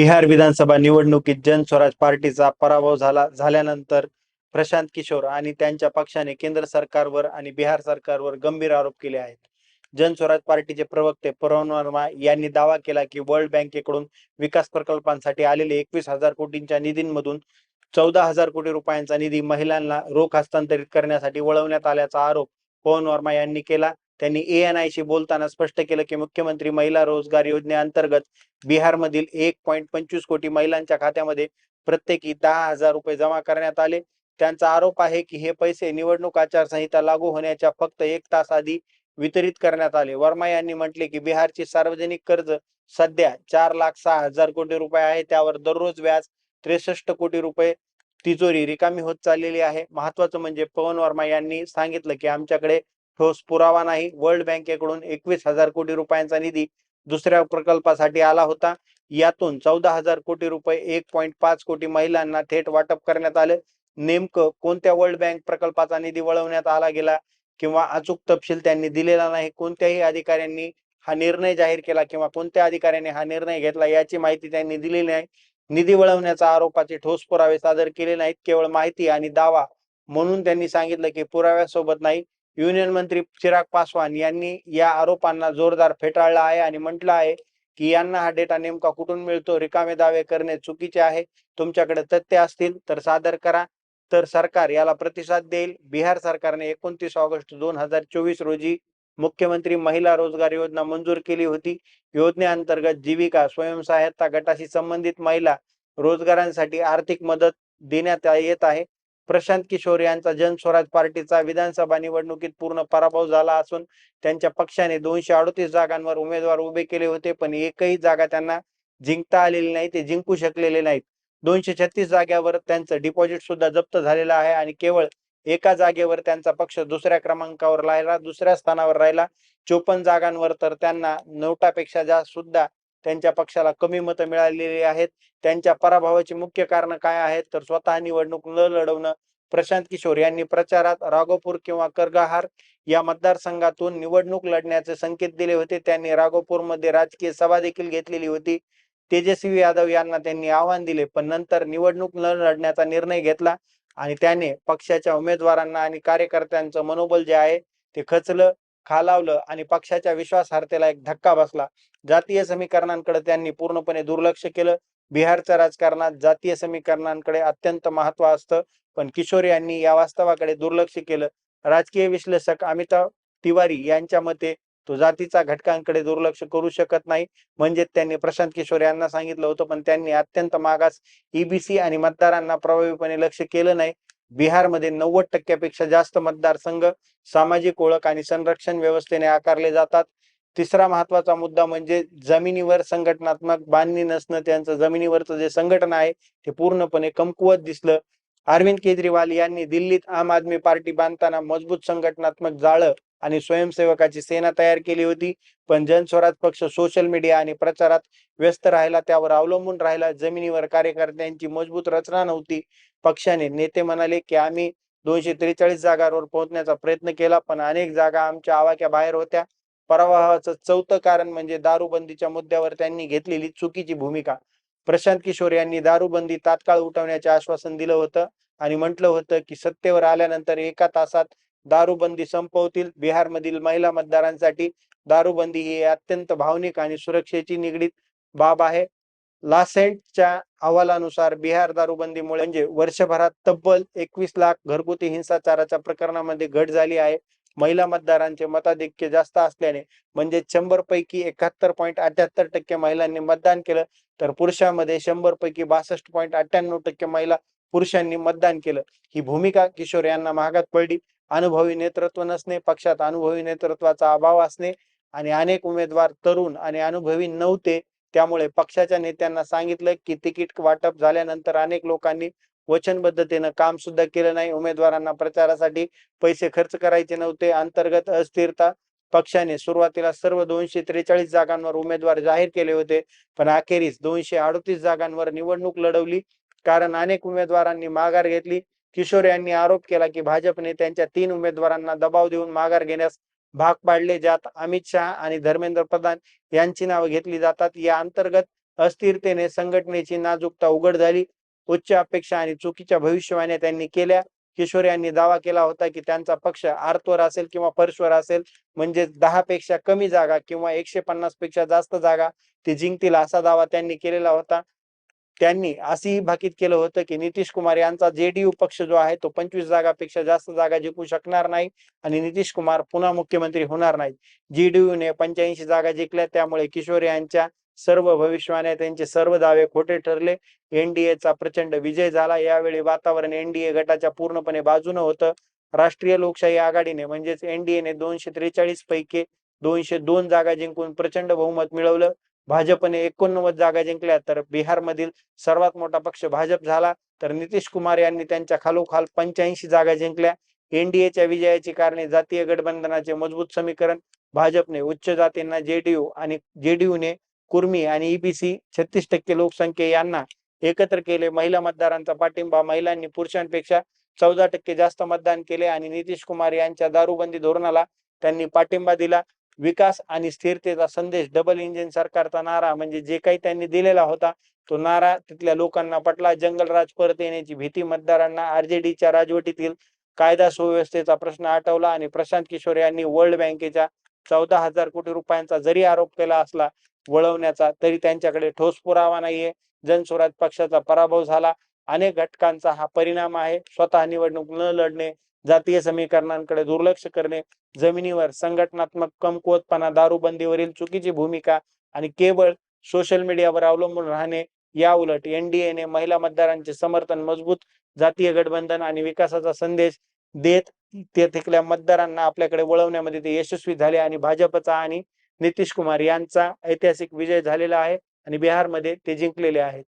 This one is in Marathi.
बिहार विधानसभा निवडणुकीत जनस्वराज पार्टीचा पराभव झाल्यानंतर प्रशांत किशोर आणि त्यांच्या पक्षाने केंद्र सरकारवर आणि बिहार सरकारवर गंभीर आरोप केले आहेत. जनस्वराज पार्टीचे प्रवक्ते पवन वर्मा यांनी दावा केला की वर्ल्ड बँकेकडून विकास प्रकल्पांसाठी आलेले 21,000 कोटींच्या निधीमधून 14,000 कोटी रुपयांचा निधी महिलांना रोख हस्तांतरित करण्यासाठी वळवण्यात आल्याचा आरोप पवन वर्मा यांनी केला. त्यांनी ANI बोलताना स्पष्ट केलं की मुख्यमंत्री महिला रोजगार योजनेअंतर्गत बिहारमधील 1.25 कोटी महिलांच्या खात्यामध्ये प्रत्येकी 10,000 रुपये जमा करण्यात आले. त्यांचा आरोप आहे की हे पैसे निवडणूक आचारसंहिता लागू होण्याच्या फक्त 1 तास आधी वितरित करण्यात आले. वर्मा यांनी म्हटले की बिहारची सार्वजनिक कर्ज सध्या 4,06,000 कोटी रुपये आहे. त्यावर दररोज व्याज 63 कोटी रुपये. तिजोरी रिकामी होत चाललेली आहे. महत्वाचं म्हणजे पवन वर्मा यांनी सांगितलं की आमच्याकडे ठोस पुरावा नाही. वर्ल्ड बँकेकडून 21,000 कोटी रुपयांचा निधी दुसऱ्या प्रकल्पासाठी आला होता. यातून 14,000 कोटी रुपये 1.5 कोटी महिलांना थेट वाटप करण्यात आले. नेमकं कोणत्या वर्ल्ड बँक प्रकल्पाचा निधी वळवण्यात आला गेला किंवा अचूक तपशील त्यांनी दिलेला नाही. कोणत्याही अधिकाऱ्यांनी हा निर्णय जाहीर केला किंवा कोणत्या अधिकाऱ्याने हा निर्णय घेतला याची माहिती त्यांनी दिलेली नाही. निधी वळवण्याच्या आरोपाचे ठोस पुरावे सादर केले नाहीत. केवळ माहिती आणि दावा म्हणून त्यांनी सांगितलं की पुराव्यासोबत नाही. युनियन मंत्री चिराग पासवान यांनी या आरोपांना जोरदार फेटाळला आहे आणि म्हटलं आहे की यांना हा डेटा नेमका कुठून मिळतो. रिकामे दावे करणे चुकीचे आहे. तुमच्याकडे तथ्य असतील तर सादर करा, तर सरकार याला प्रतिसाद देईल. बिहार सरकारने 29 ऑगस्ट 2024 रोजी मुख्यमंत्री महिला रोजगार योजना मंजूर केली होती. योजनेअंतर्गत जीविका स्वयंसहायता गटाशी संबंधित महिला रोजगारांसाठी आर्थिक मदत देण्यात येत आहे. प्रशांत किशोर यांचा जनस्वराज पार्टीचा विधानसभा निवडणुकीत पूर्ण पराभव झाला असून त्यांच्या पक्षाने 238 जागांवर उमेदवार उभे केले होते, पण एकही जागा त्यांना जिंकता आलेली नाही. ते जिंकू शकलेले नाहीत. 236 जागेवर त्यांचं डिपॉझिट सुद्धा जप्त झालेलं आहे आणि केवळ एका जागेवर त्यांचा पक्ष दुसऱ्या क्रमांकावर राहिला, दुसऱ्या स्थानावर राहिला. 54 जागांवर तर त्यांना नोटापेक्षा जास्त सुद्धा त्यांच्या पक्षाला कमी मतं मिळालेली आहेत. त्यांच्या पराभवाची मुख्य कारण काय आहेत तर स्वतः निवडणूक न लढवणं. प्रशांत किशोर यांनी प्रचारात राघोपूर किंवा करगहार या मतदारसंघातून निवडणूक लढण्याचे संकेत दिले होते. त्यांनी राघोपूरमध्ये राजकीय सभा देखील घेतलेली होती. तेजस्वी यादव यांना त्यांनी आव्हान दिले, पण नंतर निवडणूक न लढण्याचा निर्णय घेतला आणि त्याने पक्षाच्या उमेदवारांना आणि कार्यकर्त्यांचं मनोबल जे आहे ते खचलं, खालावलं आणि पक्षाच्या विश्वासार्हतेला एक धक्का बसला. जातीय समीकरणांकडे त्यांनी पूर्णपणे दुर्लक्ष केलं. बिहारच्या राजकारणात जातीय समीकरणांकडे अत्यंत महत्त्व असतं, पण किशोर यांनी या वास्तवाकडे दुर्लक्ष केलं. राजकीय विश्लेषक अमिताभ तिवारी यांच्या मते तो जातीचा घटकांकडे दुर्लक्ष करू शकत नाही. म्हणजे त्यांनी प्रशांत किशोर यांना सांगितलं होतं, पण त्यांनी अत्यंत मागास EBC आणि मतदारांना प्रभावीपणे लक्ष केलं नाही. बिहारमध्ये 90% पेक्षा जास्त मतदारसंघ सामाजिक ओळख आणि संरक्षण व्यवस्थेने आकारले जातात. तिसरा महत्वाचा मुद्दा म्हणजे जमिनीवर संघटनात्मक बांधणी नसणं. त्यांचं जमिनीवरचं जे संघटन आहे ते पूर्णपणे कमकुवत दिसलं. अरविंद केजरीवाल यांनी दिल्लीत आम आदमी पार्टी बांधताना मजबूत संघटनात्मक जाळं आणि स्वयंसेवकाची सेना तयार केली होती, पण जनस्वराज पक्ष सोशल मीडिया आणि प्रचारात व्यस्त राहिला, त्यावर अवलंबून राहिला. जमिनीवर कार्यकर्त्यांची मजबूत रचना नव्हती. पक्षाने नेते म्हणाले की आम्ही 243 जागांवर पोहोचण्याचा प्रयत्न केला, पण अनेक जागा आमच्या आवाक्या बाहेर होत्या. पराभवाचं चौथं कारण म्हणजे दारूबंदीच्या मुद्द्यावर त्यांनी घेतलेली चुकीची भूमिका. प्रशांत किशोर यांनी दारूबंदी तात्काळ उठवण्याचे आश्वासन दिलं होतं आणि म्हटलं होतं की सत्तेवर आल्यानंतर 1 तासात दारूबंदी संपवतील. बिहारमधील महिला मतदारांसाठी दारूबंदी ही अत्यंत भावनिक आणि सुरक्षेची निगडीत बाब आहे. लासेंटच्या अहवालानुसार बिहार दारूबंदीमुळे म्हणजे वर्षभरात तब्बल 21 लाख घरगुती हिंसाचाराच्या प्रकरणामध्ये घट झाली आहे. महिला मतदारांचे मताधिक्य जास्त असल्याने म्हणजे 100 पैकी 71.78% महिलांनी मतदान केलं, तर पुरुषांमध्ये 100 पैकी 62.98% महिला पुरुषांनी मतदान केलं. ही भूमिका किशोर यांना महागात पडली. अनुभवी नेतृत्व नसणे, पक्षात अनुभवी नेतृत्वाचा अभाव असणे आणि अनेक उमेदवार तरुण आणि अनुभवी नव्हते. त्यामुळे पक्षाच्या नेत्यांना सांगितलं की तिकीट वाटप झाल्यानंतर अनेक लोकांनी वचनबद्धतेनं काम सुद्धा केलं नाही. उमेदवारांना प्रचारासाठी पैसे खर्च करायचे नव्हते. अंतर्गत अस्थिरता. पक्षाने सुरुवातीला सर्व 243 जागांवर उमेदवार जाहीर केले होते, पण अखेरीस 238 जागांवर निवडणूक लढवली, कारण अनेक उमेदवारांनी माघार घेतली. किशोर यांनी आरोप केला की भाजपने त्यांच्या 3 उमेदवारांना दबाव देऊन माघार घेण्यास भाग पाडले, ज्यात अमित शहा आणि धर्मेंद्र प्रधान यांची नावे घेतली जातात. या अंतर्गत अस्थिरतेने संघटनेची नाजूकता उघड झाली. उच्च अपेक्षा आणि चुकीच्या भविष्यवाण्या त्यांनी केल्या. किशोर यांनी दावा केला होता की त्यांचा पक्ष आर्थवर असेल किंवा फर्शवर असेल, म्हणजे 10 पेक्षा कमी जागा किंवा 150 पेक्षा जास्त जागा ते जिंकतील असा दावा त्यांनी केलेला होता. त्यांनी असंही भाकीत केलं होतं की नितीश कुमार यांचा जेडीयू पक्ष जो आहे तो 25 जागापेक्षा जास्त जागा जिंकू शकणार नाही आणि नितीश कुमार पुन्हा मुख्यमंत्री होणार नाही. जेडीयूने 85 जागा जिंकल्या, त्यामुळे किशोर यांच्या सर्व भविष्यवाण्या, त्यांचे सर्व दावे खोटे ठरले. एनडीएचा प्रचंड विजय झाला. यावेळी वातावरण एनडीए गटाच्या पूर्णपणे बाजूनं होतं. राष्ट्रीय लोकशाही आघाडीने म्हणजेच एनडीएने 243 पैकी 202 जागा जिंकून प्रचंड बहुमत मिळवलं. भाजपने 89 जागा जिंकल्या, तर बिहारमधील सर्वात मोठा पक्ष भाजप झाला. तर नितीश कुमार यांनी त्यांच्या खालोखाल 85 जागा जिंकल्या. एनडीएच्या विजयाची कारणे जातीय गठबंधनाचे मजबूत समीकरण, भाजपने उच्च जातींना जेडीयू आणि जेडीयूने कुर्मी आणि ईबीसी 36% लोकसंख्या यांना एकत्र केले. महिला मतदारांचा पाठिंबा, महिलांनी पुरुषांपेक्षा 14% जास्त मतदान केले आणि नितीश कुमार यांच्या दारूबंदी धोरणाला त्यांनी पाठिंबा दिला. विकास आणि स्थिरतेचा संदेश, डबल इंजिन सरकारचा नारा, म्हणजे जे काही त्यांनी दिलेला होता तो नारा तिथल्या लोकांना पटला. जंगलराज परत येण्याची भीती मतदारांना, आरजेडीच्या राजवटीतील कायदा सुव्यवस्थेचा प्रश्न आठवला आणि प्रशांत किशोर यांनी वर्ल्ड बँकेच्या 14,000 कोटी रुपयांचा जरी आरोप केला असला वळवण्याचा, तरी त्यांच्याकडे ठोस पुरावा नाहीये. जनस्वराज पक्षाचा पराभव झाला. अनेक घटकांचा हा परिणाम आहे. स्वतः निवडणूक न लढणे, जातीय समीकरणांकडे दुर्लक्ष करणे, जमिनीवर संघटनात्मक कमकुवतपणा, दारूबंदीवरील चुकीची भूमिका आणि केवळ सोशल मीडियावर अवलंबून राहणे. या उलट एनडीएने महिला मतदारांचे समर्थन, मजबूत जातीय गठबंधन आणि विकासाचा संदेश देत ते तिथल्या मतदारांना आपल्याकडे वळवण्यामध्ये ते यशस्वी झाले आणि भाजपचा आणि नितीश कुमार यांचा ऐतिहासिक विजय झालेला आहे आणि बिहारमध्ये ते जिंकलेले आहेत.